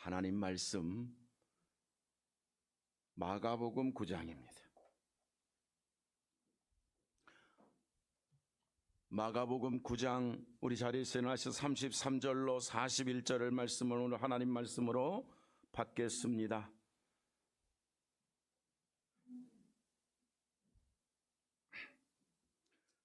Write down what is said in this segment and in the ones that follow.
하나님 말씀 마가복음 9장입니다. 마가복음 9장 우리 자리에서 일어나셔서 33절로 41절을 말씀을 오늘 하나님 말씀으로 받겠습니다.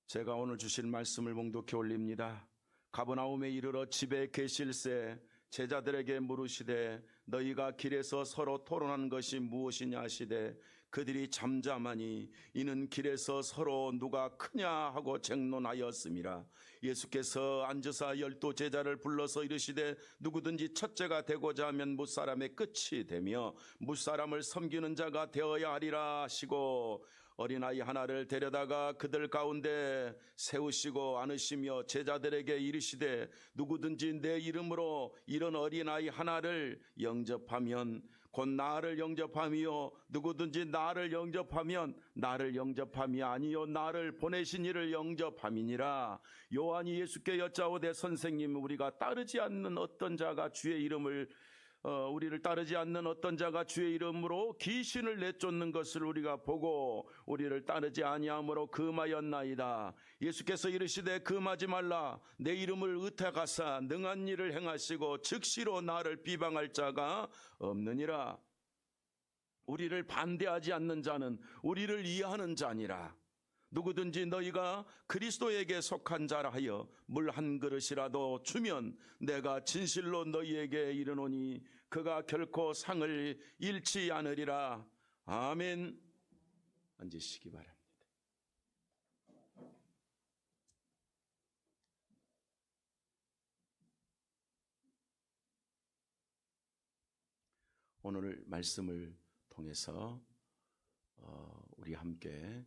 제가 오늘 주실 말씀을 봉독해 올립니다. 가버나움에 이르러 집에 계실새 제자들에게 물으시되 너희가 길에서 서로 토론한 것이 무엇이냐 하시되 그들이 잠잠하니 이는 길에서 서로 누가 크냐 하고 쟁론하였음이라. 예수께서 앉으사 12 제자를 불러서 이르시되 누구든지 첫째가 되고자 하면 무사람의 끝이 되며 무사람을 섬기는 자가 되어야 하리라 하시고 어린아이 하나를 데려다가 그들 가운데 세우시고 안으시며 제자들에게 이르시되 누구든지 내 이름으로 이런 어린아이 하나를 영접하면 곧 나를 영접함이요 누구든지 나를 영접하면 나를 영접함이 아니요 나를 보내신 이를 영접함이니라. 요한이 예수께 여짜오되 선생님 우리가 따르지 않는 어떤 자가 주의 이름을 우리를 따르지 않는 어떤 자가 주의 이름으로 귀신을 내쫓는 것을 우리가 보고 우리를 따르지 아니함으로 금하였나이다. 예수께서 이르시되 금하지 말라. 내 이름을 의탁하사 능한 일을 행하시고 즉시로 나를 비방할 자가 없느니라. 우리를 반대하지 않는 자는 우리를 이해하는 자니라. 누구든지 너희가 그리스도에게 속한 자라 하여 물 한 그릇이라도 주면 내가 진실로 너희에게 이르노니 그가 결코 상을 잃지 않으리라. 아멘. 앉으시기 바랍니다. 오늘 말씀을 통해서 우리 함께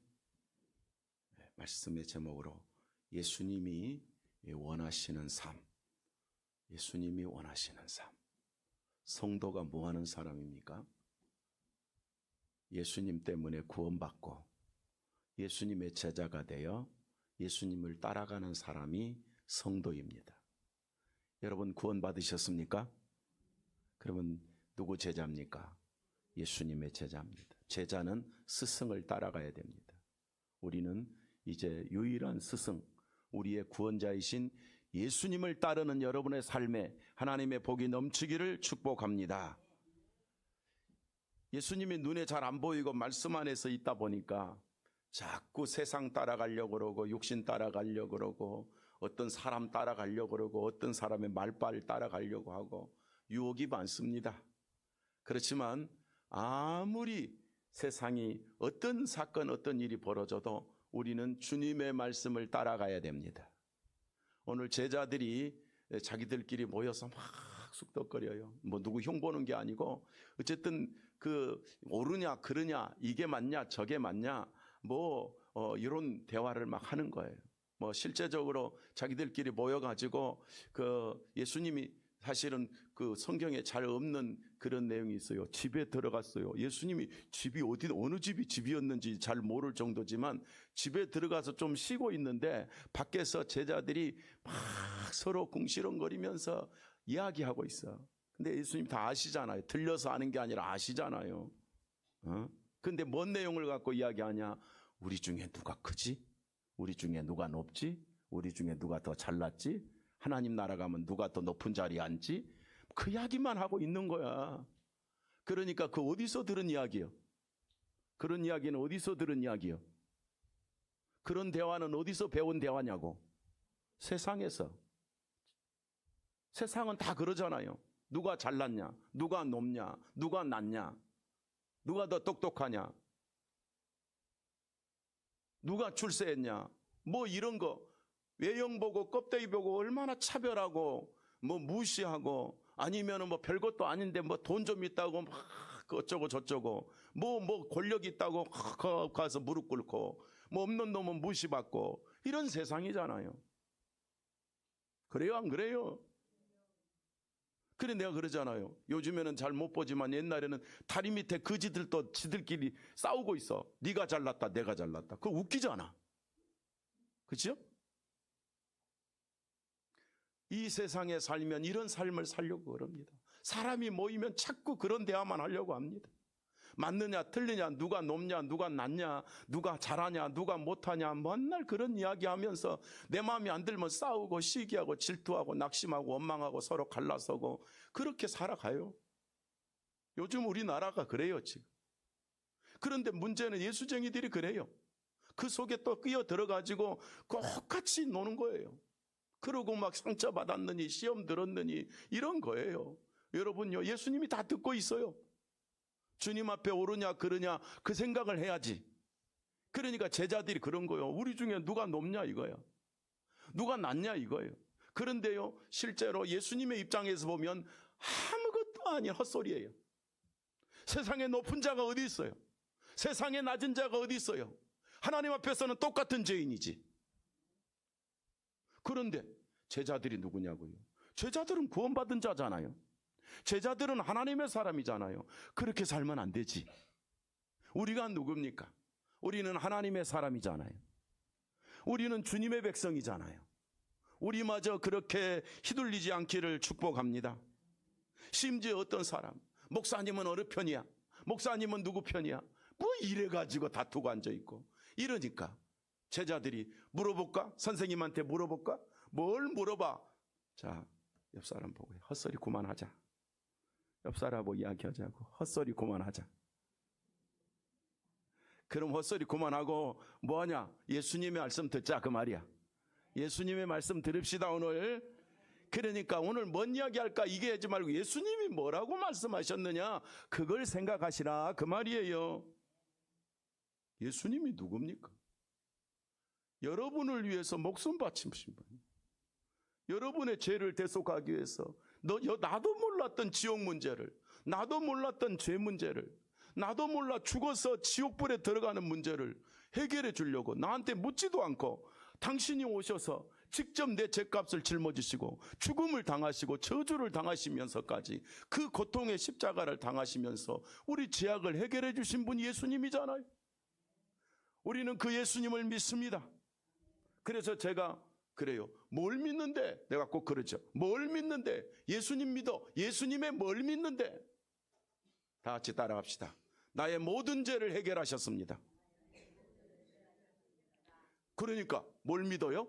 말씀의 제목으로 예수님이 원하시는 삶, 예수님이 원하시는 삶. 성도가 뭐 하는 사람입니까? 예수님 때문에 구원받고 예수님의 제자가 되어 예수님을 따라가는 사람이 성도입니다. 여러분 구원받으셨습니까? 그러면 누구 제자입니까? 예수님의 제자입니다. 제자는 스승을 따라가야 됩니다. 우리는 이제 유일한 스승, 우리의 구원자이신 예수님을 따르는 여러분의 삶에 하나님의 복이 넘치기를 축복합니다. 예수님이 눈에 잘 안 보이고 말씀 안에서 있다 보니까 자꾸 세상 따라가려고 그러고 육신 따라가려고 그러고 어떤 사람 따라가려고 그러고 어떤 사람의 말빨 따라가려고 하고 유혹이 많습니다. 그렇지만 아무리 세상이 어떤 사건 어떤 일이 벌어져도 우리는 주님의 말씀을 따라가야 됩니다. 오늘 제자들이 자기들끼리 모여서 막 쑥덕거려요. 뭐 누구 흉보는 게 아니고 어쨌든 그 옳으냐 그르냐 이게 맞냐 저게 맞냐 뭐 이런 대화를 막 하는 거예요. 뭐 실제적으로 자기들끼리 모여가지고 그 예수님이 사실은 그 성경에 잘 없는 그런 내용이 있어요. 집에 들어갔어요. 예수님이 집이 어느 집이 집이었는지 잘 모를 정도지만 집에 들어가서 좀 쉬고 있는데 밖에서 제자들이 막 서로 궁시렁거리면서 이야기하고 있어. 근데 예수님 다 아시잖아요. 들려서 아는 게 아니라 아시잖아요. 근데 뭔 내용을 갖고 이야기하냐? 우리 중에 누가 크지? 우리 중에 누가 높지? 우리 중에 누가 더 잘났지? 하나님 나라 가면 누가 더 높은 자리에 앉지? 그 이야기만 하고 있는 거야. 그러니까 그 어디서 들은 이야기요? 그런 이야기는 어디서 들은 이야기요? 그런 대화는 어디서 배운 대화냐고? 세상에서. 세상은 다 그러잖아요. 누가 잘났냐? 누가 높냐? 누가 낫냐? 누가 더 똑똑하냐? 누가 출세했냐? 뭐 이런 거. 외형 보고 껍데기 보고 얼마나 차별하고 뭐 무시하고 아니면은 뭐 별것도 아닌데 뭐 돈 좀 있다고 막 어쩌고 저쩌고 뭐 권력 있다고 가서 무릎 꿇고 뭐 없는 놈은 무시받고 이런 세상이잖아요. 그래요 안 그래요? 그래 내가 그러잖아요. 요즘에는 잘 못 보지만 옛날에는 다리 밑에 거지들도 지들끼리 싸우고 있어. 네가 잘났다 내가 잘났다. 그거 웃기잖아. 그렇죠? 이 세상에 살면 이런 삶을 살려고 그럽니다. 사람이 모이면 자꾸 그런 대화만 하려고 합니다. 맞느냐 틀리냐, 누가 높냐 누가 낮냐, 누가 잘하냐 누가 못하냐, 맨날 그런 이야기하면서 내 마음이 안 들면 싸우고 시기하고 질투하고 낙심하고 원망하고 서로 갈라서고 그렇게 살아가요. 요즘 우리나라가 그래요 지금. 그런데 문제는 예수쟁이들이 그래요. 그 속에 또 끼어 들어가지고 똑같이 노는 거예요. 그러고 막 상처 받았느니 시험 들었느니 이런 거예요. 여러분요, 예수님이 다 듣고 있어요. 주님 앞에 오르냐 그러냐 그 생각을 해야지. 그러니까 제자들이 그런 거예요. 우리 중에 누가 높냐 이거야. 누가 낮냐 이거예요. 그런데요, 실제로 예수님의 입장에서 보면 아무것도 아닌 헛소리예요. 세상에 높은 자가 어디 있어요? 세상에 낮은 자가 어디 있어요? 하나님 앞에서는 똑같은 죄인이지. 그런데 제자들이 누구냐고요? 제자들은 구원받은 자잖아요. 제자들은 하나님의 사람이잖아요. 그렇게 살면 안 되지. 우리가 누굽니까? 우리는 하나님의 사람이잖아요. 우리는 주님의 백성이잖아요. 우리마저 그렇게 휘둘리지 않기를 축복합니다. 심지어 어떤 사람, 목사님은 어느 편이야? 목사님은 누구 편이야? 뭐 이래가지고 다투고 앉아있고 이러니까 제자들이 물어볼까? 선생님한테 물어볼까? 뭘 물어봐? 자, 옆 사람 보고 헛소리 그만하자. 옆 사람하고 이야기하자고. 헛소리 그만하자. 그럼 헛소리 그만하고 뭐하냐? 예수님의 말씀 듣자 그 말이야. 예수님의 말씀 들읍시다 오늘. 그러니까 오늘 뭔 이야기 할까 이게 하지 말고 예수님이 뭐라고 말씀하셨느냐 그걸 생각하시라 그 말이에요. 예수님이 누굽니까? 여러분을 위해서 목숨 바치신 분, 여러분의 죄를 대속하기 위해서 나도 몰랐던 지옥 문제를, 나도 몰랐던 죄 문제를, 나도 몰라 죽어서 지옥불에 들어가는 문제를 해결해 주려고 나한테 묻지도 않고 당신이 오셔서 직접 내 죄값을 짊어지시고 죽음을 당하시고 저주를 당하시면서까지 그 고통의 십자가를 당하시면서 우리 죄악을 해결해 주신 분이 예수님이잖아요. 우리는 그 예수님을 믿습니다. 그래서 제가 그래요. 뭘 믿는데? 내가 꼭 그러죠. 뭘 믿는데? 예수님 믿어. 예수님의 뭘 믿는데? 다 같이 따라합시다. 나의 모든 죄를 해결하셨습니다. 그러니까 뭘 믿어요?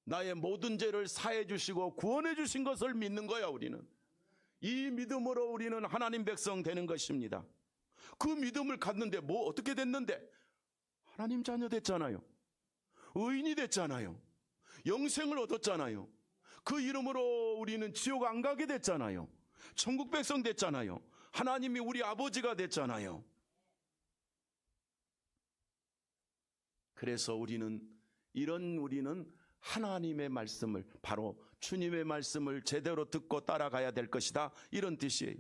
나의 모든 죄를 사해 주시고 구원해 주신 것을 믿는 거야. 우리는 이 믿음으로 우리는 하나님 백성 되는 것입니다. 그 믿음을 갖는데 뭐 어떻게 됐는데? 하나님 자녀 됐잖아요. 의인이 됐잖아요. 영생을 얻었잖아요. 그 이름으로 우리는 지옥 안 가게 됐잖아요. 천국 백성 됐잖아요. 하나님이 우리 아버지가 됐잖아요. 그래서 우리는 하나님의 말씀을, 바로 주님의 말씀을 제대로 듣고 따라가야 될 것이다, 이런 뜻이에요.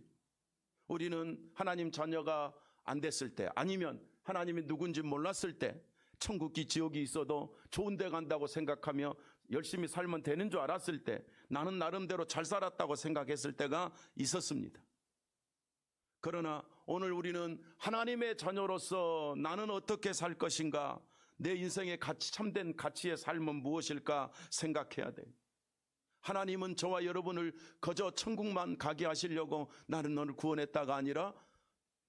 우리는 하나님 자녀가 안 됐을 때, 아니면 하나님이 누군지 몰랐을 때 천국이 지옥이 있어도 좋은 데 간다고 생각하며 열심히 살면 되는 줄 알았을 때 나는 나름대로 잘 살았다고 생각했을 때가 있었습니다. 그러나 오늘 우리는 하나님의 자녀로서 나는 어떻게 살 것인가, 내 인생의 가치, 참된 가치의 삶은 무엇일까 생각해야 돼. 하나님은 저와 여러분을 그저 천국만 가게 하시려고 나는 너를 구원했다가 아니라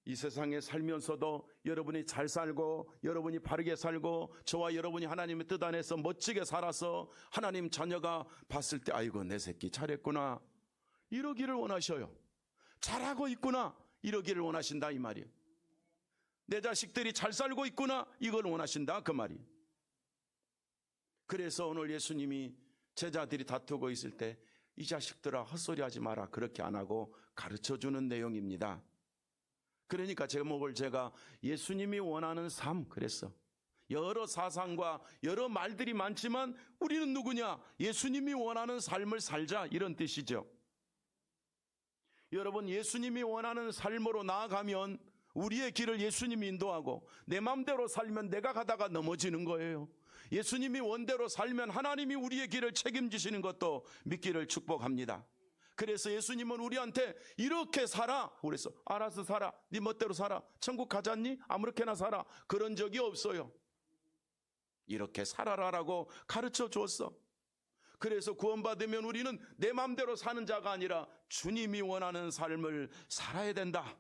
이 세상에 살면서도 여러분이 잘 살고 여러분이 바르게 살고 저와 여러분이 하나님의 뜻 안에서 멋지게 살아서 하나님 자녀가 봤을 때 아이고 내 새끼 잘했구나 이러기를 원하셔요. 잘하고 있구나 이러기를 원하신다 이 말이에요. 내 자식들이 잘 살고 있구나 이걸 원하신다 그 말이에요. 그래서 오늘 예수님이 제자들이 다투고 있을 때 이 자식들아 헛소리하지 마라 그렇게 안 하고 가르쳐주는 내용입니다. 그러니까 제목을 제가 예수님이 원하는 삶 그랬어. 여러 사상과 여러 말들이 많지만 우리는 누구냐? 예수님이 원하는 삶을 살자 이런 뜻이죠. 여러분, 예수님이 원하는 삶으로 나아가면 우리의 길을 예수님이 인도하고 내 마음대로 살면 내가 가다가 넘어지는 거예요. 예수님이 원대로 살면 하나님이 우리의 길을 책임지시는 것도 믿기를 축복합니다. 그래서 예수님은 우리한테 이렇게 살아 그래서 알아서 살아 네 멋대로 살아 천국 가잖니 아무렇게나 살아 그런 적이 없어요. 이렇게 살아라라고 가르쳐 주었어. 그래서 구원받으면 우리는 내 마음대로 사는 자가 아니라 주님이 원하는 삶을 살아야 된다.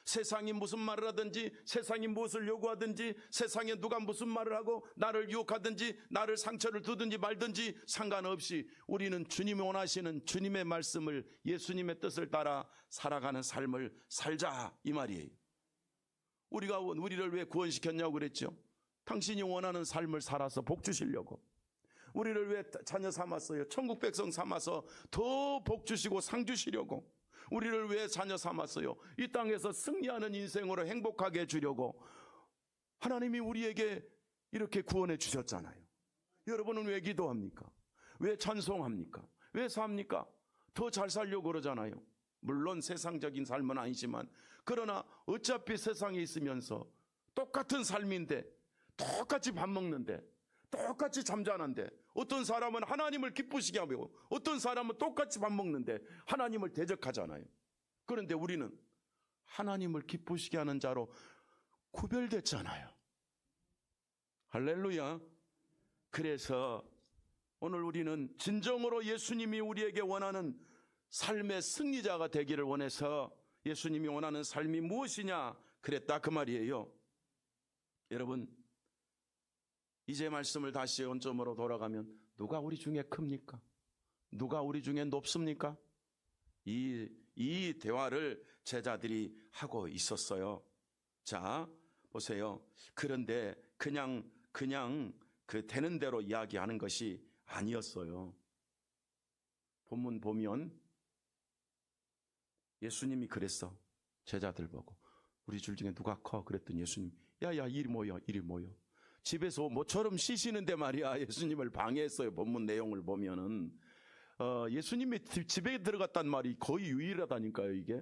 세상이 무슨 말을 하든지, 세상이 무엇을 요구하든지, 세상에 누가 무슨 말을 하고 나를 유혹하든지 나를 상처를 주든지 말든지 상관없이 우리는 주님이 원하시는 주님의 말씀을, 예수님의 뜻을 따라 살아가는 삶을 살자, 이 말이에요. 우리를 왜 구원시켰냐고 그랬죠. 당신이 원하는 삶을 살아서 복 주시려고. 우리를 왜 자녀 삼았어요? 천국 백성 삼아서 더 복 주시고 상 주시려고. 우리를 왜 자녀 삼았어요? 이 땅에서 승리하는 인생으로 행복하게 해주려고. 하나님이 우리에게 이렇게 구원해 주셨잖아요. 여러분은 왜 기도합니까? 왜 찬송합니까? 왜 삽니까? 더 잘 살려고 그러잖아요. 물론 세상적인 삶은 아니지만, 그러나 어차피 세상에 있으면서 똑같은 삶인데, 똑같이 밥 먹는데, 똑같이 잠자는데, 어떤 사람은 하나님을 기쁘시게 하고 어떤 사람은 똑같이 밥 먹는데 하나님을 대적하잖아요. 그런데 우리는 하나님을 기쁘시게 하는 자로 구별됐잖아요. 할렐루야. 그래서 오늘 우리는 진정으로 예수님이 우리에게 원하는 삶의 승리자가 되기를 원해서, 예수님이 원하는 삶이 무엇이냐 그랬다, 그 말이에요. 여러분, 이제 말씀을 다시 원점으로 돌아가면 누가 우리 중에 큽니까? 누가 우리 중에 높습니까? 이 대화를 제자들이 하고 있었어요. 자, 보세요. 그런데 그냥 그 되는 대로 이야기하는 것이 아니었어요. 본문 보면 예수님이 그랬어. 제자들 보고 우리 줄 중에 누가 커? 그랬더니 예수님, 야야 이리 모여. 집에서 모처럼 쉬시는데 말이야, 예수님을 방해했어요. 본문 내용을 보면은 예수님이 집에 들어갔단 말이 거의 유일하다니까요. 이게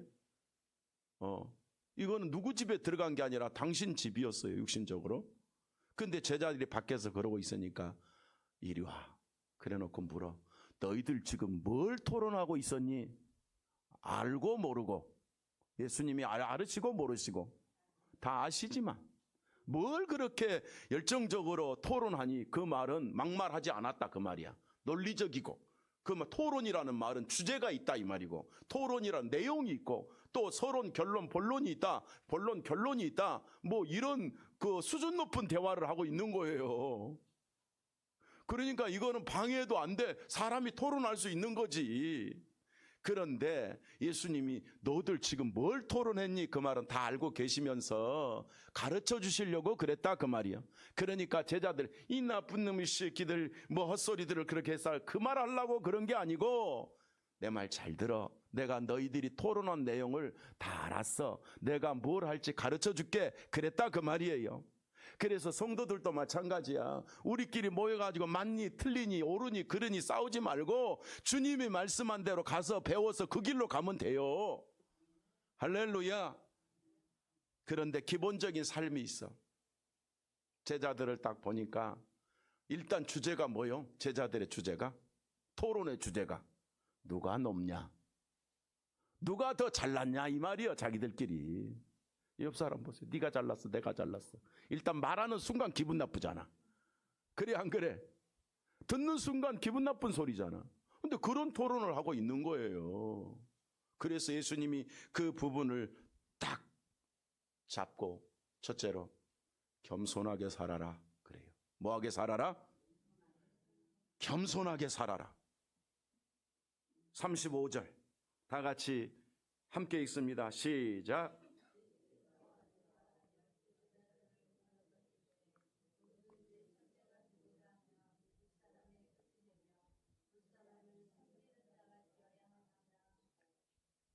이거는 누구 집에 들어간 게 아니라 당신 집이었어요, 육신적으로. 근데 제자들이 밖에서 그러고 있으니까 이리 와, 그래 놓고 물어. 너희들 지금 뭘 토론하고 있었니? 알고 모르고, 예수님이 알으시고 모르시고 다 아시지만 뭘 그렇게 열정적으로 토론하니? 그 말은 막말하지 않았다, 그 말이야. 논리적이고, 그 토론이라는 말은 주제가 있다 이 말이고, 토론이라는 내용이 있고, 또 서론, 결론, 본론이 있다, 본론, 결론이 있다, 뭐 이런 그 수준 높은 대화를 하고 있는 거예요. 그러니까 이거는 방해도 안 돼. 사람이 토론할 수 있는 거지. 그런데 예수님이 너들 지금 뭘 토론했니? 그 말은 다 알고 계시면서 가르쳐 주시려고 그랬다, 그 말이에요. 그러니까 제자들, 이 나쁜 놈의 새끼들 뭐 헛소리들을 그렇게 해서 그 말 하려고 그런 게 아니고, 내 말 잘 들어. 내가 너희들이 토론한 내용을 다 알았어. 내가 뭘 할지 가르쳐 줄게. 그랬다, 그 말이에요. 그래서 성도들도 마찬가지야. 우리끼리 모여가지고 맞니 틀리니 옳으니 그르니 싸우지 말고 주님이 말씀한 대로 가서 배워서 그 길로 가면 돼요. 할렐루야. 그런데 기본적인 삶이 있어. 제자들을 딱 보니까 일단 주제가 뭐요? 제자들의 주제가, 토론의 주제가 누가 높냐, 누가 더 잘났냐 이 말이요. 자기들끼리. 옆 사람 보세요. 네가 잘났어, 내가 잘났어. 일단 말하는 순간 기분 나쁘잖아. 그래 안 그래? 듣는 순간 기분 나쁜 소리잖아. 근데 그런 토론을 하고 있는 거예요. 그래서 예수님이 그 부분을 딱 잡고, 첫째로 겸손하게 살아라 그래요. 뭐하게 살아라? 겸손하게 살아라. 35절 다 같이 함께 읽습니다. 시작.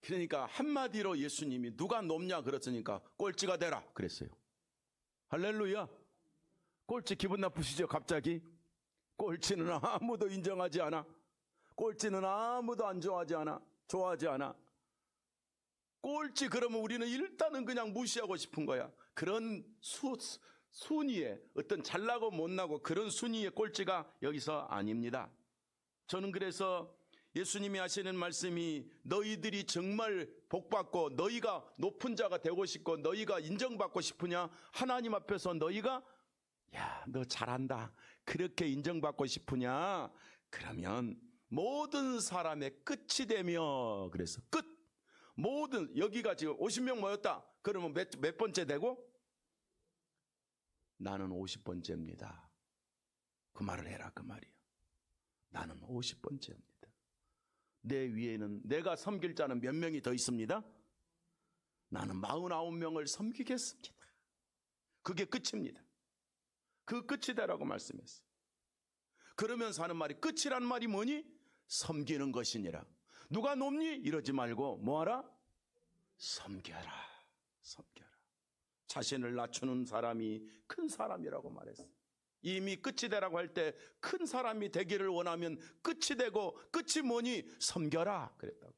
그러니까 한마디로 예수님이 누가 높냐 그랬으니까 꼴찌가 되라 그랬어요. 할렐루야. 꼴찌 기분 나쁘시죠? 갑자기 꼴찌는 아무도 인정하지 않아. 꼴찌는 아무도 안 좋아하지 않아. 꼴찌 그러면 우리는 일단은 그냥 무시하고 싶은 거야. 그런 순위에, 어떤 잘나고 못나고 그런 순위의 꼴찌가 여기서 아닙니다. 저는 그래서 예수님이 하시는 말씀이, 너희들이 정말 복받고 너희가 높은 자가 되고 싶고 너희가 인정받고 싶으냐? 하나님 앞에서 너희가 야, 너 잘한다, 그렇게 인정받고 싶으냐? 그러면 모든 사람의 끝이 되며, 그래서 끝. 모든, 여기가 지금 50명 모였다. 그러면 몇 번째 되고? 나는 50번째입니다. 그 말을 해라, 그 말이야. 나는 50번째입니다. 내 위에는 내가 섬길 자는 몇 명이 더 있습니다? 나는 49명을 섬기겠습니다. 그게 끝입니다. 그 끝이 되라고 말씀했어요. 그러면서 하는 말이, 끝이란 말이 뭐니? 섬기는 것이니라. 누가 높니? 이러지 말고 뭐하라? 섬겨라. 섬겨라. 자신을 낮추는 사람이 큰 사람이라고 말했어요. 이미 끝이 되라고 할 때 큰 사람이 되기를 원하면 끝이 되고, 끝이 뭐니? 섬겨라 그랬다고.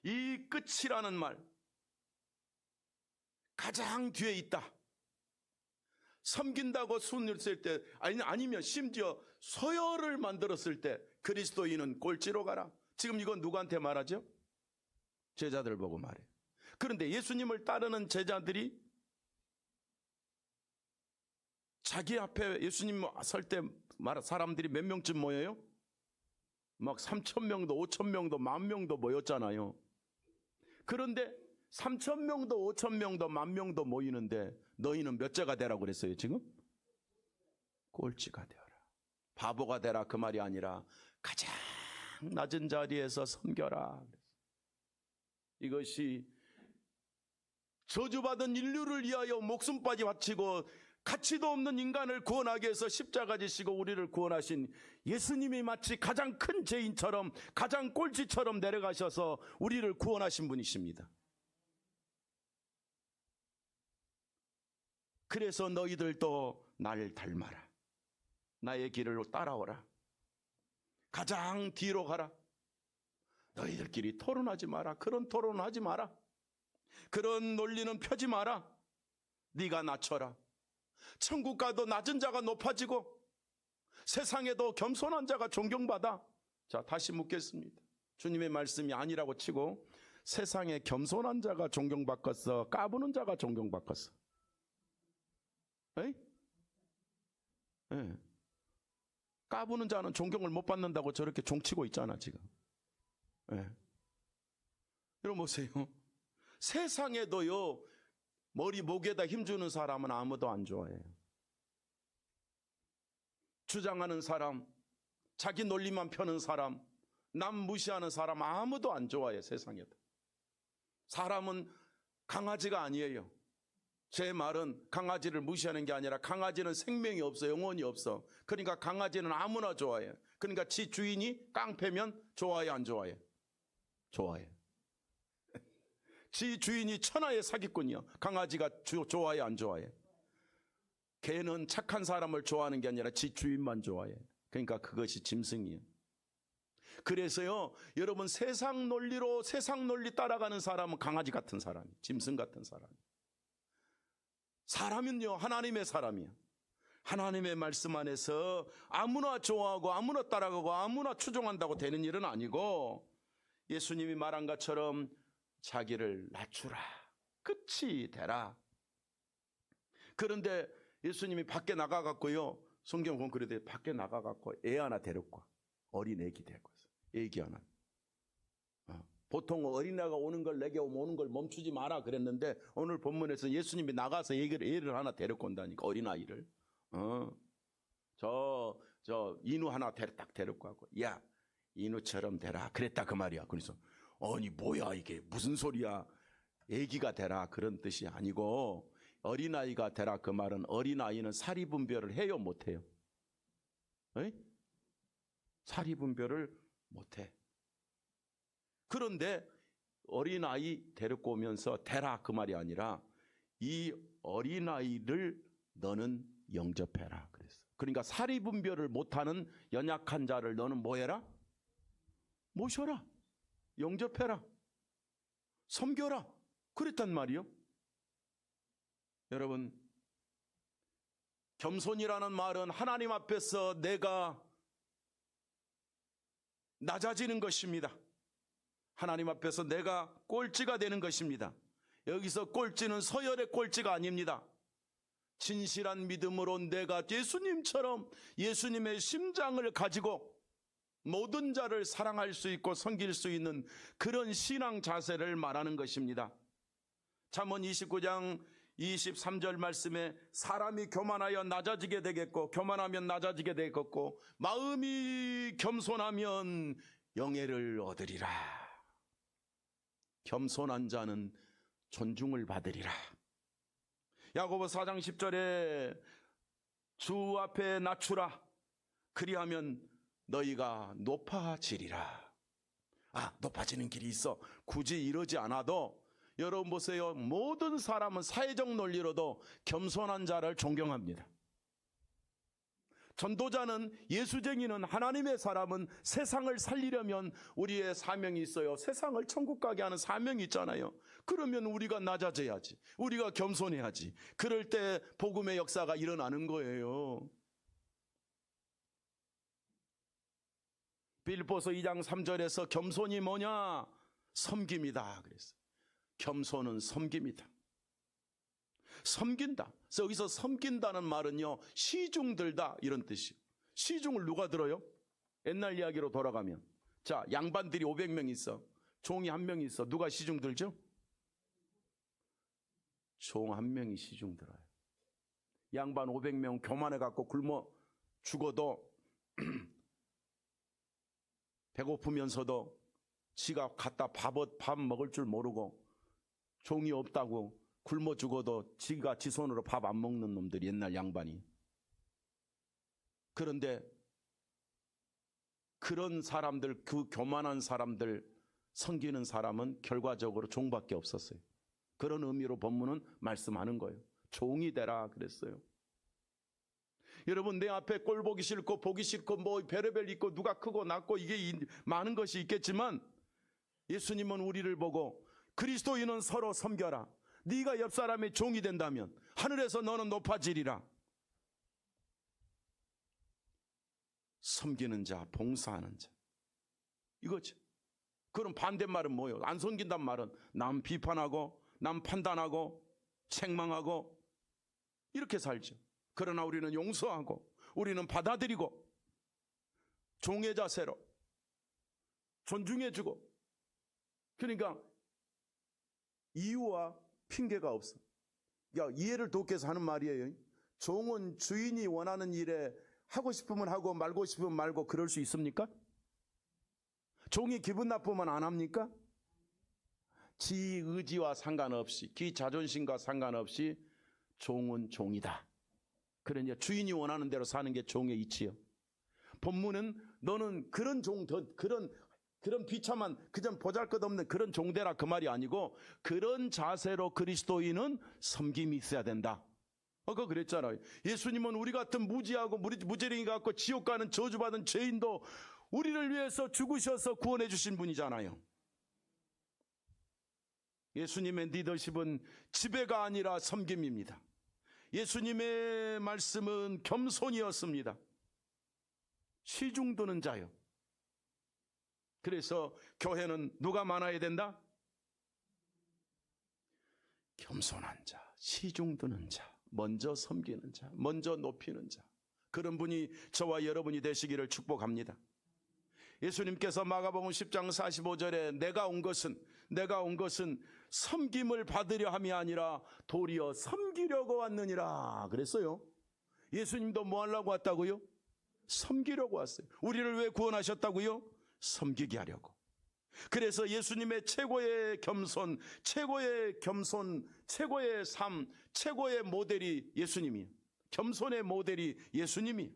이 끝이라는 말 가장 뒤에 있다. 섬긴다고 손을 쓸 때, 아니면 심지어 서열을 만들었을 때 그리스도인은 꼴찌로 가라. 지금 이건 누구한테 말하죠? 제자들 보고 말해. 그런데 예수님을 따르는 제자들이 자기 앞에 예수님 설 때 사람들이 몇 명쯤 모여요? 막 3,000명도 5,000명도 10,000명도 모였잖아요. 그런데 3,000명도 5,000명도 10,000명도 모이는데 너희는 몇 자가 되라고 그랬어요 지금? 꼴찌가 되어라. 바보가 되라 그 말이 아니라 가장 낮은 자리에서 섬겨라. 이것이 저주받은 인류를 위하여 목숨까지 바치고 가치도 없는 인간을 구원하기 위해서 십자가 지시고 우리를 구원하신 예수님이 마치 가장 큰 죄인처럼, 가장 꼴찌처럼 내려가셔서 우리를 구원하신 분이십니다. 그래서 너희들도 나를 닮아라. 나의 길을 따라오라. 가장 뒤로 가라. 너희들끼리 토론하지 마라. 그런 토론하지 마라. 그런 논리는 펴지 마라. 네가 낮춰라. 천국 가도 낮은 자가 높아지고 세상에도 겸손한 자가 존경받아. 자, 다시 묻겠습니다. 주님의 말씀이 아니라고 치고 세상에 겸손한 자가 존경받겠어? 까부는 자가 존경받겠어? 에이? 예. 까부는 자는 존경을 못 받는다고 저렇게 종치고 있잖아 지금. 예. 여러분 보세요. 세상에도요, 머리 목에다 힘주는 사람은 아무도 안 좋아해요. 주장하는 사람, 자기 논리만 펴는 사람, 남 무시하는 사람 아무도 안 좋아해요. 세상에도. 사람은 강아지가 아니에요. 제 말은 강아지를 무시하는 게 아니라 강아지는 생명이 없어, 영혼이 없어. 그러니까 강아지는 아무나 좋아해. 그러니까 지 주인이 깡패면 좋아해, 안 좋아해? 좋아해. 지 주인이 천하의 사기꾼이요. 강아지가 좋아해, 안 좋아해? 개는 착한 사람을 좋아하는 게 아니라 지 주인만 좋아해. 그러니까 그것이 짐승이에요. 그래서요, 여러분 세상 논리로 세상 논리 따라가는 사람은 강아지 같은 사람이, 짐승 같은 사람이. 사람은요, 하나님의 사람이야. 하나님의 말씀 안에서 아무나 좋아하고 아무나 따라가고 아무나 추종한다고 되는 일은 아니고, 예수님이 말한 것처럼 자기를 낮추라. 끝이 되라. 그런데 예수님이 밖에 나가갖고요, 성경 보면 그래도 밖에 나가갖고 애 하나 데리고 와. 어린 애기 데리고 와서 애기 하나. 보통 어린애가 오는 걸 내게 오는 걸 멈추지 마라 그랬는데 오늘 본문에서 예수님이 나가서 애를 하나 데리고 온다니까, 어린아이를. 저 인우 하나 딱 데리고 가고, 야, 인우처럼 되라 그랬다 그 말이야. 그래서 아니 뭐야 이게 무슨 소리야, 애기가 되라 그런 뜻이 아니고 어린아이가 되라 그 말은, 어린아이는 사리분별을 해요, 못해요? 에이? 사리분별을 못해. 그런데 어린아이 데리고 오면서 되라 그 말이 아니라 이 어린아이를 너는 영접해라 그랬어. 그러니까 사리분별을 못하는 연약한 자를 너는 뭐해라? 모셔라. 영접해라. 섬겨라. 그랬단 말이요. 여러분, 겸손이라는 말은 하나님 앞에서 내가 낮아지는 것입니다. 하나님 앞에서 내가 꼴찌가 되는 것입니다. 여기서 꼴찌는 서열의 꼴찌가 아닙니다. 진실한 믿음으로 내가 예수님처럼 예수님의 심장을 가지고 모든 자를 사랑할 수 있고 섬길 수 있는 그런 신앙 자세를 말하는 것입니다. 잠언 29장 23절 말씀에 사람이 교만하여 낮아지게 되겠고 교만하면 낮아지게 되겠고 마음이 겸손하면 영예를 얻으리라. 겸손한 자는 존중을 받으리라. 야고보 4장 10절에 주 앞에 낮추라. 그리하면 너희가 높아지리라. 높아지는 길이 있어. 굳이 이러지 않아도 여러분 보세요. 모든 사람은 사회적 논리로도 겸손한 자를 존경합니다. 전도자는, 예수쟁이는, 하나님의 사람은 세상을 살리려면 우리의 사명이 있어요. 세상을 천국 가게 하는 사명이 있잖아요. 그러면 우리가 낮아져야지. 우리가 겸손해야지. 그럴 때 복음의 역사가 일어나는 거예요. 빌립보서 2장 3절에서 겸손이 뭐냐? 섬김이다 그랬어요. 겸손은 섬김이다. 섬긴다. 그래서 여기서 섬긴다는 말은요, 시중들다 이런 뜻이에요. 시중을 누가 들어요? 옛날 이야기로 돌아가면, 자, 양반들이 500명 있어. 종이 한 명이 있어. 누가 시중 들죠? 종 한 명이 시중 들어요. 양반 500명 교만해 갖고 굶어 죽어도 배고프면서도 지가 갖다 밥 먹을 줄 모르고 종이 없다고 굶어 죽어도 지가 지 손으로 밥 안 먹는 놈들이 옛날 양반이. 그런데 그런 사람들, 그 교만한 사람들 섬기는 사람은 결과적으로 종밖에 없었어요. 그런 의미로 본문은 말씀하는 거예요. 종이 되라 그랬어요. 여러분, 내 앞에 꼴 보기 싫고 보기 싫고 뭐 별의별 있고 누가 크고 낮고 이게 많은 것이 있겠지만 예수님은 우리를 보고 그리스도인은 서로 섬겨라. 네가 옆 사람의 종이 된다면 하늘에서 너는 높아지리라. 섬기는 자, 봉사하는 자, 이거죠. 그럼 반대말은 뭐예요? 안 섬긴단 말은 남 비판하고 남 판단하고 책망하고 이렇게 살죠. 그러나 우리는 용서하고 우리는 받아들이고 종의 자세로 존중해주고, 그러니까 이유와 핑계가 없어. 이해를 돕기 위해서 하는 말이에요. 종은 주인이 원하는 일에 하고 싶으면 하고 말고 싶으면 말고 그럴 수 있습니까? 종이 기분 나쁘면 안 합니까? 지 의지와 상관없이, 기 자존심과 상관없이 종은 종이다. 그러니 주인이 원하는 대로 사는 게 종의 이치요. 본문은 너는 그런 종, 그런 비참한, 그전 보잘것없는 그런 종대라 그 말이 아니고 그런 자세로 그리스도인은 섬김이 있어야 된다. 아까 그랬잖아요. 예수님은 우리 같은 무지하고 무지랭이 같고 지옥 가는 저주받은 죄인도 우리를 위해서 죽으셔서 구원해 주신 분이잖아요. 예수님의 리더십은 지배가 아니라 섬김입니다. 예수님의 말씀은 겸손이었습니다. 시중드는 자요. 그래서 교회는 누가 많아야 된다? 겸손한 자, 시중드는 자, 먼저 섬기는 자, 먼저 높이는 자, 그런 분이 저와 여러분이 되시기를 축복합니다. 예수님께서 마가복음 10장 45절에 내가 온 것은 섬김을 받으려 함이 아니라 도리어 섬기려고 왔느니라 그랬어요. 예수님도 뭐 하려고 왔다고요? 섬기려고 왔어요. 우리를 왜 구원하셨다고요? 섬기게 하려고. 그래서 예수님의 최고의 겸손, 최고의 삶, 최고의 모델이 예수님이에요. 겸손의 모델이 예수님이에요.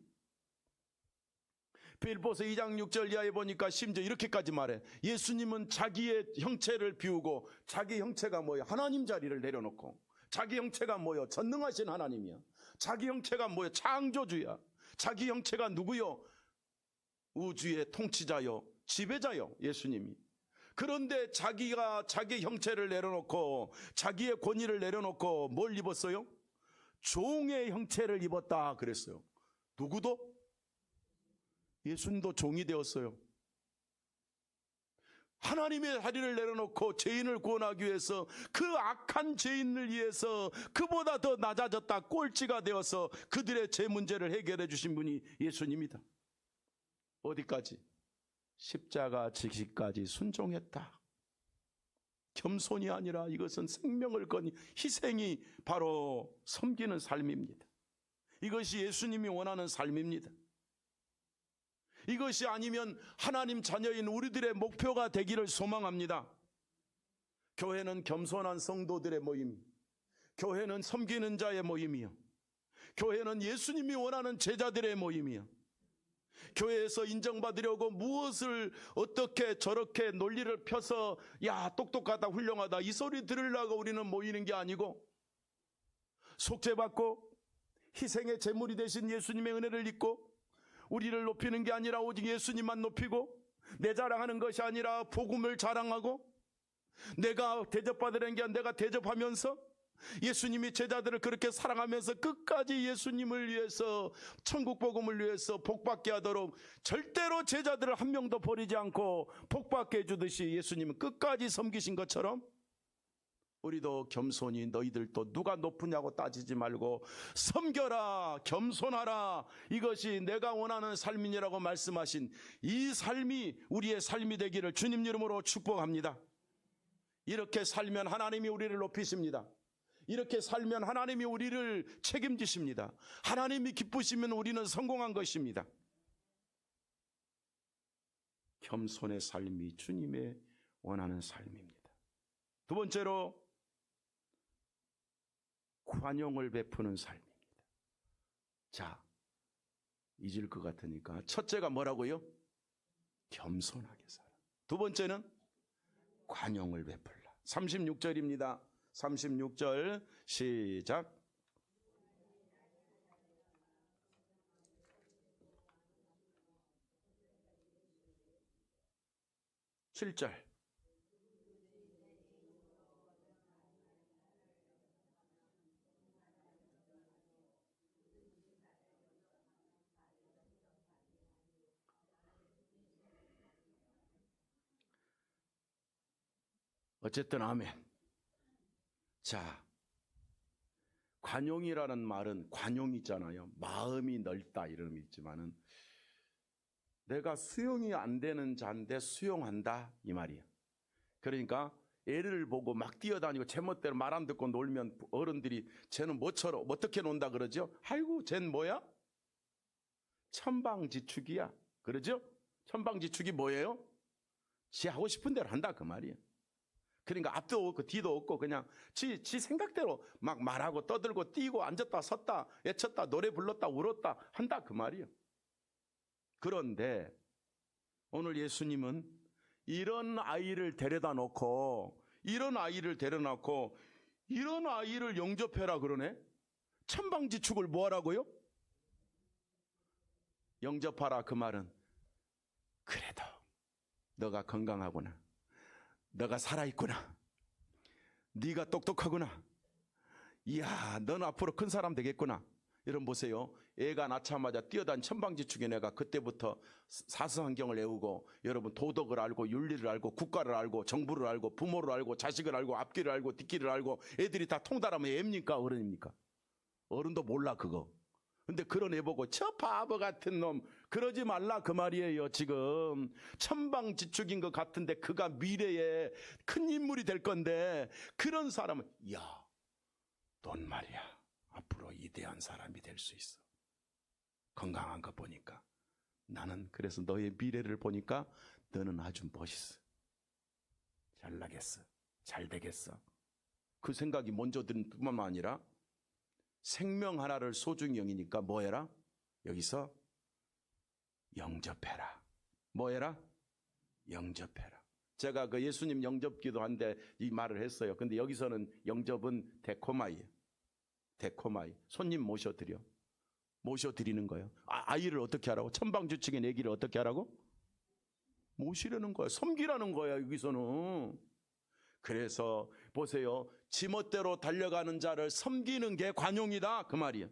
빌립보서 2장 6절 이하에 보니까 심지어 이렇게까지 말해. 예수님은 자기의 형체를 비우고, 자기 형체가 뭐예요? 하나님 자리를 내려놓고, 자기 형체가 뭐예요? 전능하신 하나님이야. 자기 형체가 뭐예요? 창조주야. 자기 형체가 누구요? 우주의 통치자요, 지배자요, 예수님이. 그런데 자기가 자기 형체를 내려놓고 자기의 권위를 내려놓고 뭘 입었어요? 종의 형체를 입었다 그랬어요. 누구도? 예수님도 종이 되었어요. 하나님의 자리를 내려놓고 죄인을 구원하기 위해서 그 악한 죄인을 위해서 그보다 더 낮아졌다 꼴찌가 되어서 그들의 죄 문제를 해결해 주신 분이 예수님이다. 어디까지? 십자가 지기까지 순종했다. 겸손이 아니라 이것은 생명을 건 희생이 바로 섬기는 삶입니다. 이것이 예수님이 원하는 삶입니다. 이것이 아니면 하나님 자녀인 우리들의 목표가 되기를 소망합니다. 교회는 겸손한 성도들의 모임, 교회는 섬기는 자의 모임이요, 교회는 예수님이 원하는 제자들의 모임이요, 교회에서 인정받으려고 무엇을 어떻게 저렇게 논리를 펴서 야 똑똑하다 훌륭하다 이 소리 들으려고 우리는 모이는 게 아니고, 속죄받고 희생의 제물이 되신 예수님의 은혜를 입고 우리를 높이는 게 아니라 오직 예수님만 높이고, 내 자랑하는 것이 아니라 복음을 자랑하고, 내가 대접받으려는 게 아니라 내가 대접하면서 예수님이 제자들을 그렇게 사랑하면서 끝까지 예수님을 위해서, 천국 복음을 위해서 복받게 하도록 절대로 제자들을 한 명도 버리지 않고 복받게 해주듯이 예수님은 끝까지 섬기신 것처럼 우리도 겸손히 너희들도 누가 높으냐고 따지지 말고 섬겨라, 겸손하라, 이것이 내가 원하는 삶이라고 말씀하신 이 삶이 우리의 삶이 되기를 주님 이름으로 축복합니다. 이렇게 살면 하나님이 우리를 높이십니다. 이렇게 살면 하나님이 우리를 책임지십니다. 하나님이 기쁘시면 우리는 성공한 것입니다. 겸손의 삶이 주님의 원하는 삶입니다. 두 번째로 관용을 베푸는 삶입니다. 자, 잊을 것 같으니까 첫째가 뭐라고요? 겸손하게 살아. 두 번째는 관용을 베풀라. 36절입니다. 36절 시작. (7절) 어쨌든 아멘. 자, 관용이라는 말은 관용 있잖아요. 마음이 넓다 이런 의미 있지만은 내가 수용이 안 되는 자인데 수용한다 이 말이야. 그러니까 애를 보고 막 뛰어다니고 제멋대로 말 안 듣고 놀면 어른들이 쟤는 뭐처럼 어떻게 논다 그러죠? 아이고 쟤는 뭐야? 천방지축이야. 그러죠? 천방지축이 뭐예요? 지 하고 싶은 대로 한다 그 말이야. 그러니까 앞도 없고 뒤도 없고 그냥 지 생각대로 막 말하고 떠들고 뛰고 앉았다 섰다 애쳤다 노래 불렀다 울었다 한다 그 말이에요. 그런데 오늘 예수님은 이런 아이를 데려다 놓고 이런 아이를 영접해라 그러네. 천방지축을 뭐하라고요? 영접하라 그 말은 그래도 너가 건강하구나, 너가 살아있구나, 네가 똑똑하구나, 이야 넌 앞으로 큰 사람 되겠구나. 여러분 보세요. 애가 낳자마자 뛰어다닌 천방지축인 애가 그때부터 사수환경을 외우고 여러분 도덕을 알고 윤리를 알고 국가를 알고 정부를 알고 부모를 알고 자식을 알고 앞길을 알고 뒷길을 알고 애들이 다 통달하면 애입니까 어른입니까? 어른도 몰라 그거. 근데 그런 애 보고 저 바보 같은 놈 그러지 말라 그 말이에요. 지금 천방지축인 것 같은데 그가 미래에 큰 인물이 될 건데 그런 사람은 야 넌 말이야 앞으로 위대한 사람이 될 수 있어. 건강한 거 보니까 나는 그래서 너의 미래를 보니까 너는 아주 멋있어. 잘나겠어. 잘 되겠어. 그 생각이 먼저 든 뿐만 아니라 생명 하나를 소중히 여기니까 뭐 해라? 여기서 영접해라. 뭐 해라? 영접해라. 제가 그 예수님 영접기도 한데 이 말을 했어요. 근데 여기서는 영접은 데코마이예요. 데코마이. 손님 모셔드리는 거예요. 아이를 어떻게 하라고? 천방지축인 애기를 어떻게 하라고? 모시려는 거예요. 섬기라는 거야 여기서는. 그래서 보세요. 지멋대로 달려가는 자를 섬기는 게 관용이다 그 말이에요.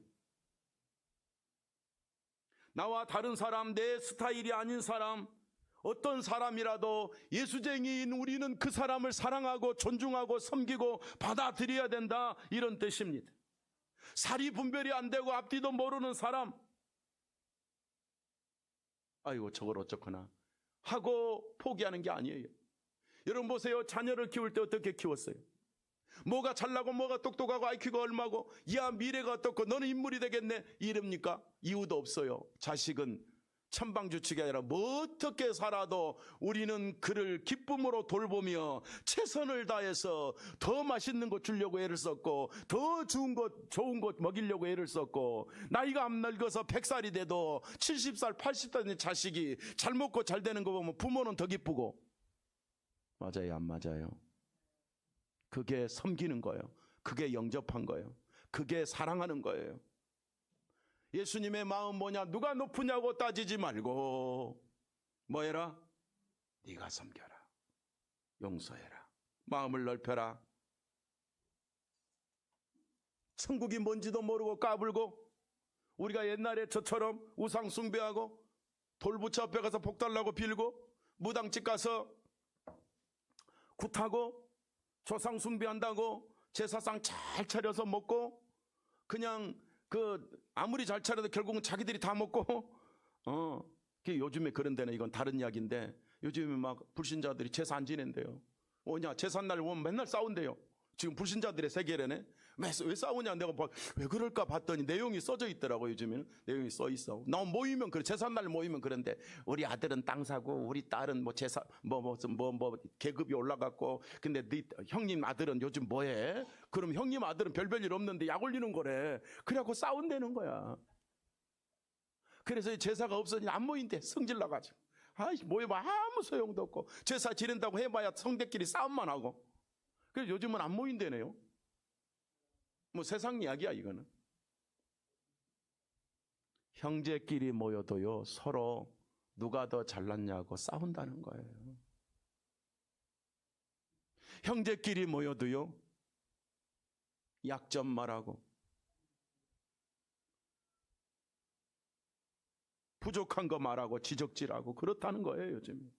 나와 다른 사람, 내 스타일이 아닌 사람, 어떤 사람이라도 예수쟁이인 우리는 그 사람을 사랑하고 존중하고 섬기고 받아들여야 된다, 이런 뜻입니다. 살이 분별이 안 되고 앞뒤도 모르는 사람, 아이고 저걸 어쩌거나 하고 포기하는 게 아니에요. 여러분 보세요. 자녀를 키울 때 어떻게 키웠어요? 뭐가 잘나고 뭐가 똑똑하고 IQ가 얼마고, 야 미래가 어떻고 너는 인물이 되겠네, 이럽니까? 이유도 없어요. 자식은 천방주축이 아니라 뭐 어떻게 살아도 우리는 그를 기쁨으로 돌보며 최선을 다해서 더 맛있는 것 주려고 애를 썼고, 더 좋은 것 먹이려고 애를 썼고, 나이가 안 늙어서 100살이 돼도 70살 80살 된 자식이 잘 먹고 잘 되는 거 보면 부모는 더 기쁘고. 맞아요, 안 맞아요? 그게 섬기는 거예요. 그게 영접한 거예요. 그게 사랑하는 거예요. 예수님의 마음 뭐냐? 누가 높으냐고 따지지 말고 뭐 해라? 네가 섬겨라, 용서해라, 마음을 넓혀라. 천국이 뭔지도 모르고 까불고, 우리가 옛날에 저처럼 우상 숭배하고 돌부처 앞에 가서 복 달라고 빌고 무당집 가서 굿하고 조상 숭배한다고 제사상 잘 차려서 먹고, 그냥 아무리 잘 차려도 결국은 자기들이 다 먹고, 요즘에 그런 데는 이건 다른 이야기인데, 요즘에 막 불신자들이 제사 안 지낸대요. 뭐냐, 제삿날 오면 맨날 싸운대요. 지금 불신자들의 세계래네. 왜 싸우냐, 내가 왜 그럴까 봤더니 내용이 써져 있더라고. 요즘에는 내용이 써 있어. 나 모이면 그래, 제삿날 모이면 그런데 우리 아들은 땅 사고 우리 딸은 뭐 제사 계급이 올라갔고, 근데 네 형님 아들은 요즘 뭐해? 그럼 형님 아들은 별별 일 없는데 약 올리는 거래. 그래갖고 싸운다는 거야. 그래서 제사가 없어지니 안 모인대, 성질 나가지고. 모여봐 아무 소용도 없고, 제사 지낸다고 해봐야 성대끼리 싸움만 하고. 그래서 요즘은 안 모인대네요. 뭐 세상 이야기야 이거는. 형제끼리 모여도요, 서로 누가 더 잘났냐고 싸운다는 거예요. 형제끼리 모여도요, 약점 말하고 부족한 거 말하고 지적질하고 그렇다는 거예요 요즘.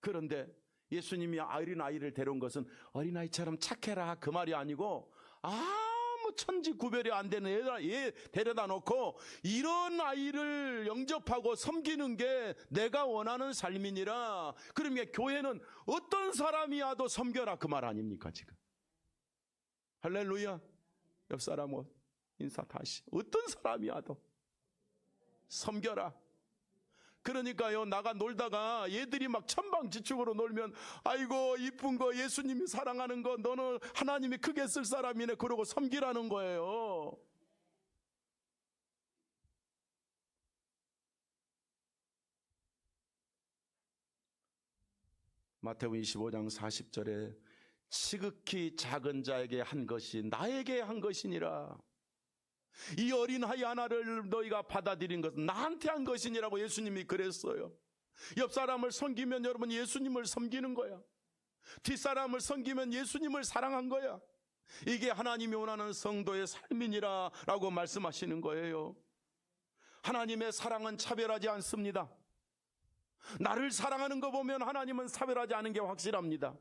그런데 예수님이 어린아이를 데려온 것은 어린아이처럼 착해라 그 말이 아니고, 아무 천지 구별이 안 되는 애 데려다 놓고 이런 아이를 영접하고 섬기는 게 내가 원하는 삶이니라. 그러면 교회는 어떤 사람이 와도 섬겨라 그 말 아닙니까 지금? 할렐루야. 옆 사람 인사 다시. 어떤 사람이 와도 섬겨라. 그러니까요, 나가 놀다가 얘들이 막 천방지축으로 놀면, 아이고 이쁜 거, 예수님이 사랑하는 거 너는 하나님이 크게 쓸 사람이네, 그러고 섬기라는 거예요. 마태복음 25장 40절에 지극히 작은 자에게 한 것이 나에게 한 것이니라. 이 어린아이 하나를 너희가 받아들인 것은 나한테 한 것이니라고 예수님이 그랬어요. 옆 사람을 섬기면 여러분 예수님을 섬기는 거야. 뒷사람을 섬기면 예수님을 사랑한 거야. 이게 하나님이 원하는 성도의 삶이니라 라고 말씀하시는 거예요. 하나님의 사랑은 차별하지 않습니다. 나를 사랑하는 거 보면 하나님은 차별하지 않은 게 확실합니다.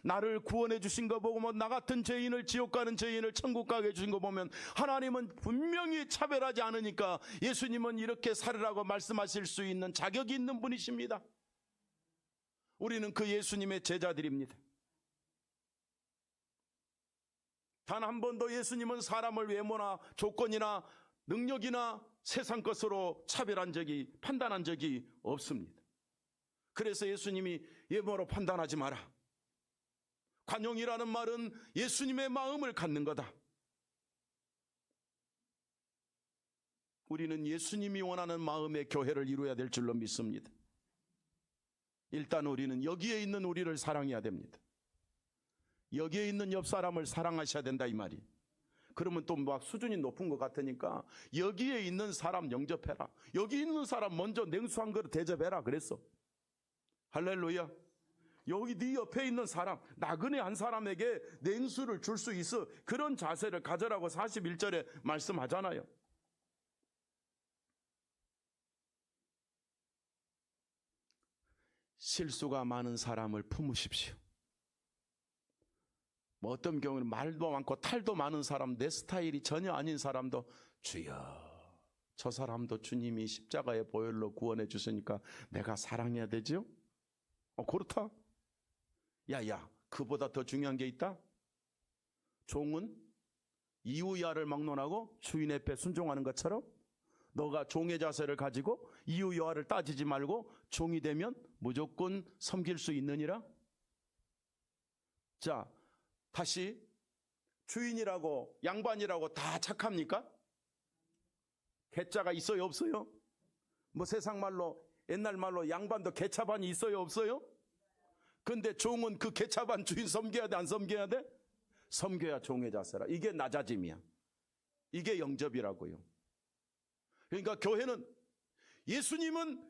나를 구원해 주신 거 보고 나 같은 죄인을, 지옥 가는 죄인을 천국 가게 해주신 거 보면 하나님은 분명히 차별하지 않으니까 예수님은 이렇게 살으라고 말씀하실 수 있는 자격이 있는 분이십니다. 우리는 그 예수님의 제자들입니다. 단 한 번도 예수님은 사람을 외모나 조건이나 능력이나 세상 것으로 차별한 적이, 판단한 적이 없습니다. 그래서 예수님이 외모로 판단하지 마라. 관용이라는 말은 예수님의 마음을 갖는 거다. 우리는 예수님이 원하는 마음의 교회를 이루어야 될 줄로 믿습니다. 일단 우리는 여기에 있는 우리를 사랑해야 됩니다. 여기에 있는 옆 사람을 사랑하셔야 된다 이 말이. 그러면 또 막 수준이 높은 것 같으니까 여기에 있는 사람 영접해라. 여기 있는 사람 먼저 냉수 한 그릇 대접해라 그랬어. 할렐루야. 여기 네 옆에 있는 사람, 나그네 한 사람에게 냉수를 줄 수 있어. 그런 자세를 가져라고 41절에 말씀하잖아요. 실수가 많은 사람을 품으십시오. 뭐 어떤 경우는 말도 많고 탈도 많은 사람, 내 스타일이 전혀 아닌 사람도 주여, 저 사람도 주님이 십자가의 보혈로 구원해 주시니까 내가 사랑해야 되죠? 그렇다. 야야, 그보다 더 중요한 게 있다. 종은 이유야를 막론하고 주인 앞에 순종하는 것처럼 너가 종의 자세를 가지고 이유여하를 따지지 말고 종이 되면 무조건 섬길 수 있느니라. 자, 다시, 주인이라고 양반이라고 다 착합니까? 개짜가 있어요 없어요? 뭐 세상 말로, 옛날 말로 양반도 개차반이 있어요 없어요? 근데 종은 그 개차반 주인 섬겨야 돼 안 섬겨야 돼? 섬겨야 종의 자세라. 이게 낮아짐이야. 이게 영접이라고요. 그러니까 교회는, 예수님은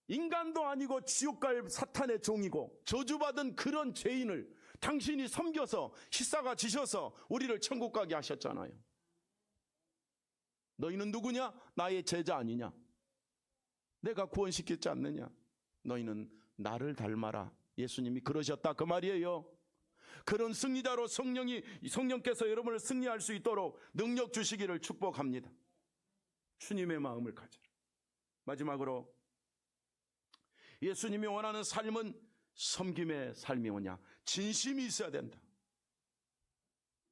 인간도 아니고 지옥 갈 사탄의 종이고 저주받은 그런 죄인을 당신이 섬겨서 희사가 지셔서 우리를 천국 가게 하셨잖아요. 너희는 누구냐? 나의 제자 아니냐? 내가 구원시켰지 않느냐? 너희는 나를 닮아라. 예수님이 그러셨다 그 말이에요. 그런 승리자로 성령께서 여러분을 승리할 수 있도록 능력 주시기를 축복합니다. 주님의 마음을 가져라. 마지막으로, 예수님이 원하는 삶은 섬김의 삶이 뭐냐? 진심이 있어야 된다.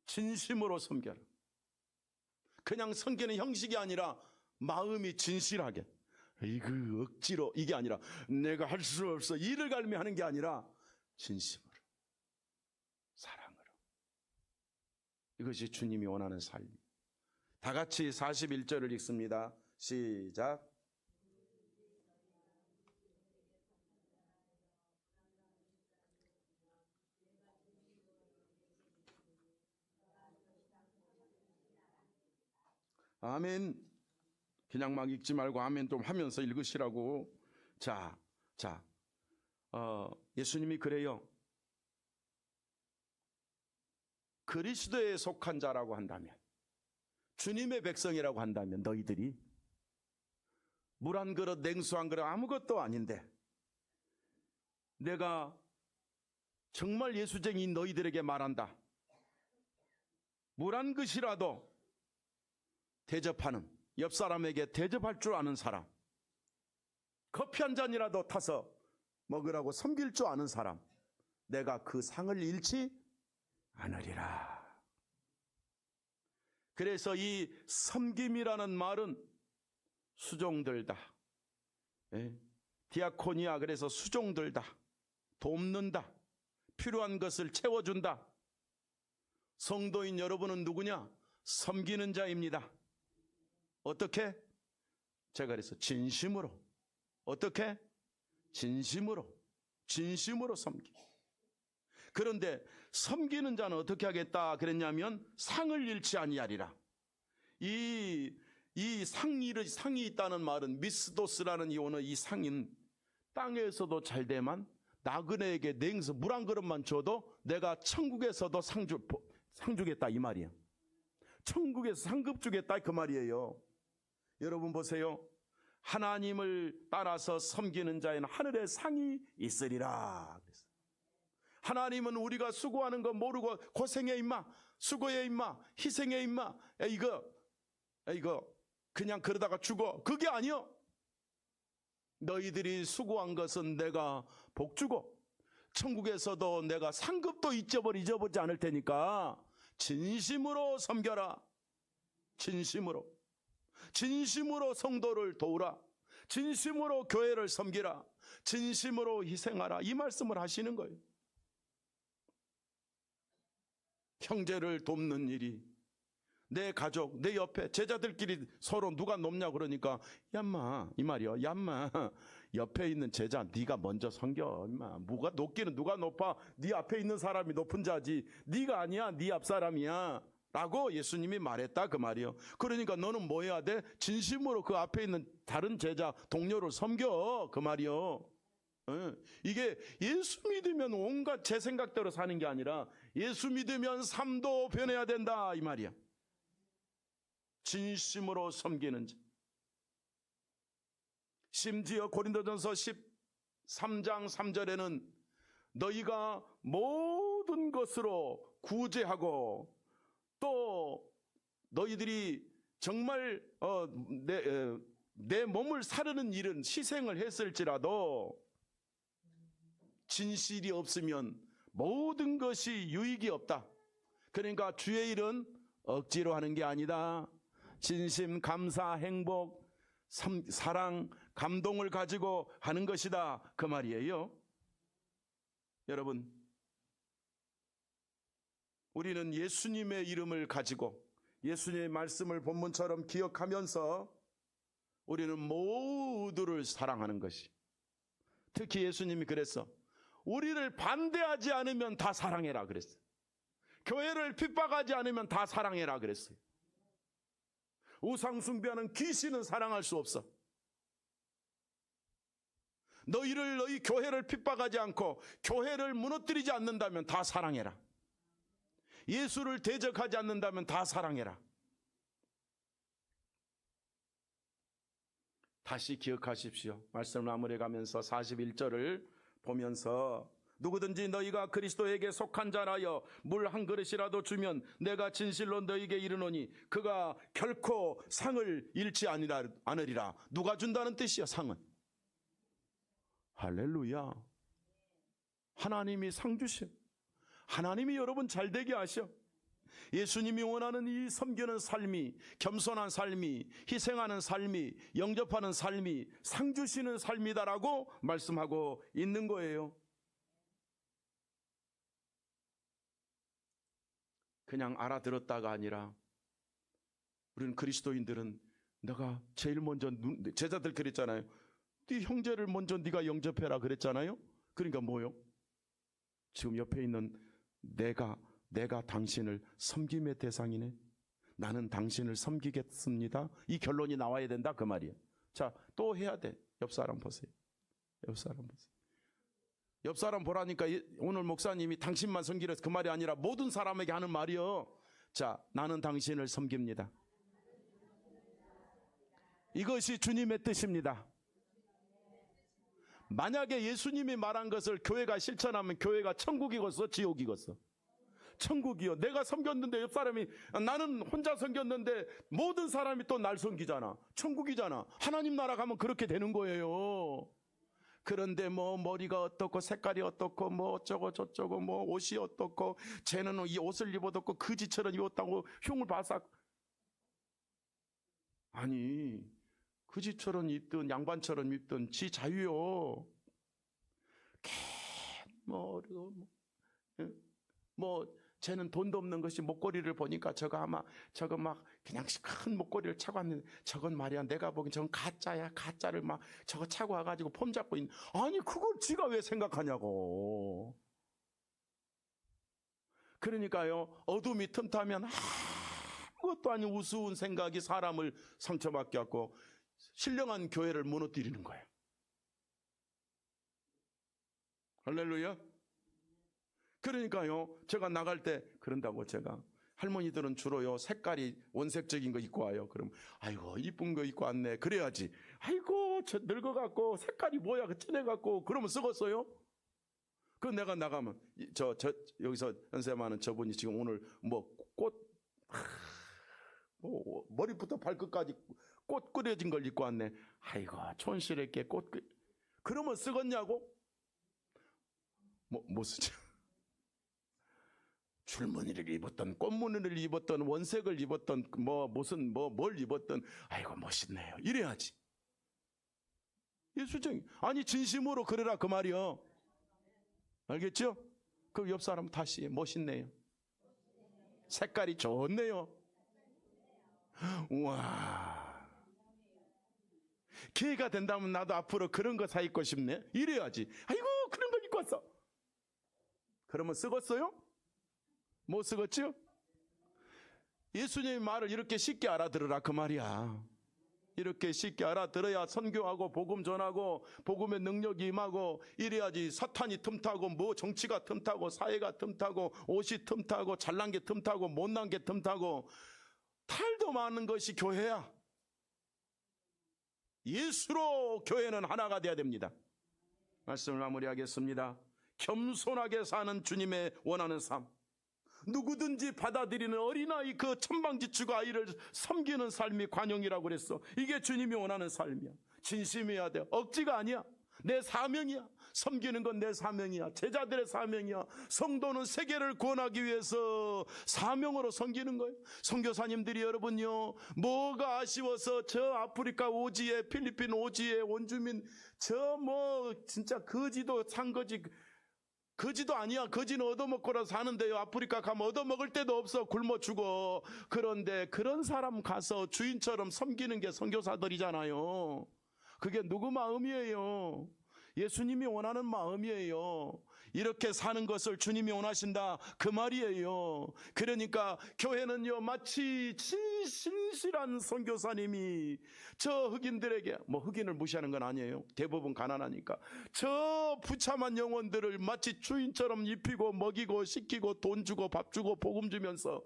진심으로 섬겨라. 그냥 섬기는 형식이 아니라 마음이 진실하게, 이거 억지로, 이게 아니라 내가 할 수 없어 이를 갈며 하는 게 아니라 진심으로, 사랑으로. 이것이 주님이 원하는 삶입니다. 다 같이 41절을 읽습니다. 시작. 아멘. 그냥 막 읽지 말고 아멘 좀 하면서 읽으시라고. 예수님이 그래요. 그리스도에 속한 자라고 한다면, 주님의 백성이라고 한다면, 너희들이 물 한 그릇, 냉수 한 그릇 아무것도 아닌데 내가 정말 예수쟁이인 너희들에게 말한다. 물 한 그릇이라도 대접하는, 옆 사람에게 대접할 줄 아는 사람, 커피 한 잔이라도 타서 먹으라고 섬길 줄 아는 사람, 내가 그 상을 잃지 않으리라. 그래서 이 섬김이라는 말은 수종들다, 디아코니아, 그래서 수종들다, 돕는다, 필요한 것을 채워준다. 성도인 여러분은 누구냐? 섬기는 자입니다. 어떻게? 제가 그래서 진심으로. 어떻게? 진심으로 섬기. 그런데 섬기는 자는 어떻게 하겠다 그랬냐면 상을 잃지 아니하리라. 이 상이 있다는 말은 미스도스라는 이 오늘 이 상인, 땅에서도 잘 되만 나그네에게 냉수 물 한 그릇만 줘도 내가 천국에서도 상 주겠다 이 말이에요. 천국에서 상급 주겠다 그 말이에요. 여러분 보세요. 하나님을 따라서 섬기는 자에는 하늘의 상이 있으리라. 하나님은 우리가 수고하는 거 모르고 고생해 임마, 수고해 임마, 희생해 임마, 이거 그냥 그러다가 죽어, 그게 아니요. 너희들이 수고한 것은 내가 복 주고 천국에서도 내가 상급도 잊어버리지 않을 테니까 진심으로 섬겨라. 진심으로 성도를 도우라. 진심으로 교회를 섬기라. 진심으로 희생하라. 이 말씀을 하시는 거예요. 형제를 돕는 일이, 내 가족, 내 옆에 제자들끼리 서로 누가 높냐 그러니까 얌마 이 말이요. 얌마 옆에 있는 제자 네가 먼저 섬겨. 임마 뭐가 높기는 누가 높아? 네 앞에 있는 사람이 높은 자지 네가 아니야. 네 앞 사람이야 라고 예수님이 말했다 그 말이요. 그러니까 너는 뭐 해야 돼? 진심으로 그 앞에 있는 다른 제자 동료를 섬겨 그 말이요. 이게 예수 믿으면 온갖 제 생각대로 사는 게 아니라 예수 믿으면 삶도 변해야 된다 이 말이야. 진심으로 섬기는 자. 심지어 고린도전서 3장 3절에는 너희가 모든 것으로 구제하고 또 너희들이 정말 내 몸을 사르는 일은 희생을 했을지라도 진실이 없으면 모든 것이 유익이 없다. 그러니까 주의 일은 억지로 하는 게 아니다. 진심, 감사, 행복, 사랑, 감동을 가지고 하는 것이다. 그 말이에요. 여러분, 우리는 예수님의 이름을 가지고 예수님의 말씀을 본문처럼 기억하면서 우리는 모두를 사랑하는 것이, 특히 예수님이 그랬어. 우리를 반대하지 않으면 다 사랑해라 그랬어요. 교회를 핍박하지 않으면 다 사랑해라 그랬어요. 우상 숭배하는 귀신은 사랑할 수 없어. 너희 교회를 핍박하지 않고 교회를 무너뜨리지 않는다면 다 사랑해라. 예수를 대적하지 않는다면 다 사랑해라. 다시 기억하십시오. 말씀을 마무리해가면서 41절을 보면서 누구든지 너희가 그리스도에게 속한 자라여 물 한 그릇이라도 주면 내가 진실로 너희에게 이르노니 그가 결코 상을 잃지 않으리라. 누가 준다는 뜻이야, 상은. 할렐루야. 하나님이 상 주셔. 하나님이 여러분 잘되게 하셔. 예수님이 원하는 이 섬기는 삶이, 겸손한 삶이, 희생하는 삶이, 영접하는 삶이 상 주시는 삶이다라고 말씀하고 있는 거예요. 그냥 알아들었다가 아니라 우리는 그리스도인들은 내가 제일 먼저, 제자들 그랬잖아요. 네 형제를 먼저 네가 영접해라 그랬잖아요. 그러니까 뭐요? 지금 옆에 있는 내가 당신을 섬김의 대상이네. 나는 당신을 섬기겠습니다. 이 결론이 나와야 된다 그 말이에요. 자, 또 해야 돼. 옆 사람 보세요. 옆 사람 보세요. 옆 사람 보라니까 오늘 목사님이 당신만 섬기라 그 말이 아니라 모든 사람에게 하는 말이요. 자, 나는 당신을 섬깁니다. 이것이 주님의 뜻입니다. 만약에 예수님이 말한 것을 교회가 실천하면 교회가 천국이겠어, 지옥이겠어? 천국이요. 내가 섬겼는데 옆 사람이, 나는 혼자 섬겼는데 모든 사람이 또 날 섬기잖아. 천국이잖아. 하나님 나라 가면 그렇게 되는 거예요. 그런데 뭐 머리가 어떻고 색깔이 어떻고 뭐 어쩌고 저쩌고 뭐 옷이 어떻고 쟤는 이 옷을 입어뒀고 그지처럼 입었다고 흉을 바싹. 아니, 그지처럼 입든 양반처럼 입든 지 자유요. 뭐 쟤는 돈도 없는 것이 목걸이를 보니까 저거 막 그냥 큰 목걸이를 차고 왔는데 저건 말이야 내가 보기엔 저건 가짜야. 가짜를 막 저거 차고 와가지고 폼 잡고 있는. 아니 그걸 지가 왜 생각하냐고. 그러니까요, 어둠이 틈타면 아무것도 아닌 우스운 생각이 사람을 상처받게 하고 신령한 교회를 무너뜨리는 거예요. 할렐루야. 그러니까요, 제가 나갈 때 그런다고. 제가 할머니들은 주로요 색깔이 원색적인 거 입고 와요. 그럼 아이고 이쁜 거 입고 왔네 그래야지. 아이고 저 늙어갖고 색깔이 뭐야 그 진해갖고 그러면 썩었어요. 그 내가 나가면 저 여기서 연세많은 저분이 지금 오늘 뭐 머리부터 발끝까지 꽃 끓여진 걸 입고 왔네. 아이고 촌스럽게 그러면 썩었냐고? 뭐 쓰죠? 줄무늬를 입었던 꽃무늬를 입었던 원색을 입었던 뭘 입었던 아이고 멋있네요 이래야지. 예수적인, 아니 진심으로 그래라 그 말이요. 알겠죠? 그 옆 사람 다시 멋있네요. 색깔이 좋네요. 우와, 기회가 된다면 나도 앞으로 그런 거 사 입고 싶네 이래야지. 아이고 그런 걸 입고 왔어. 그러면 썩었어요? 못 썩었죠? 예수님의 말을 이렇게 쉽게 알아들으라 그 말이야. 이렇게 쉽게 알아들어야 선교하고 복음 전하고 복음의 능력이 임하고 이래야지. 사탄이 틈타고 뭐 정치가 틈타고 사회가 틈타고 옷이 틈타고 잘난 게 틈타고 못난 게 틈타고 탈도 많은 것이 교회야. 예수로 교회는 하나가 돼야 됩니다. 말씀을 마무리하겠습니다. 겸손하게 사는 주님의 원하는 삶, 누구든지 받아들이는 어린아이 그 천방지축 아이를 섬기는 삶이 관용이라고 그랬어. 이게 주님이 원하는 삶이야. 진심이어야 돼. 억지가 아니야. 내 사명이야. 섬기는 건 내 사명이야. 제자들의 사명이야. 성도는 세계를 구원하기 위해서 사명으로 섬기는 거예요. 선교사님들이 여러분요, 뭐가 아쉬워서 저 아프리카 오지에, 필리핀 오지에 원주민 저 진짜 거지도 산 거지, 거지도 아니야. 거지는 얻어먹고라 사는데요, 아프리카 가면 얻어먹을 데도 없어. 굶어 죽어. 그런데 그런 사람 가서 주인처럼 섬기는 게 선교사들이잖아요. 그게 누구 마음이에요? 예수님이 원하는 마음이에요. 이렇게 사는 것을 주님이 원하신다, 그 말이에요. 그러니까 교회는요, 마치 신실한 선교사님이 저 흑인들에게, 흑인을 무시하는 건 아니에요. 대부분 가난하니까. 저 부참한 영혼들을 마치 주인처럼 입히고 먹이고 씻기고 돈 주고 밥 주고 복음 주면서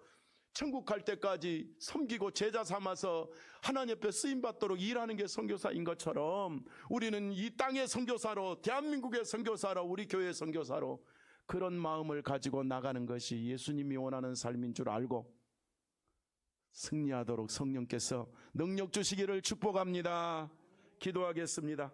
천국 갈 때까지 섬기고 제자 삼아서 하나님 앞에 쓰임받도록 일하는 게 선교사인 것처럼, 우리는 이 땅의 선교사로, 대한민국의 선교사로, 우리 교회의 선교사로 그런 마음을 가지고 나가는 것이 예수님이 원하는 삶인 줄 알고 승리하도록 성령께서 능력 주시기를 축복합니다. 기도하겠습니다.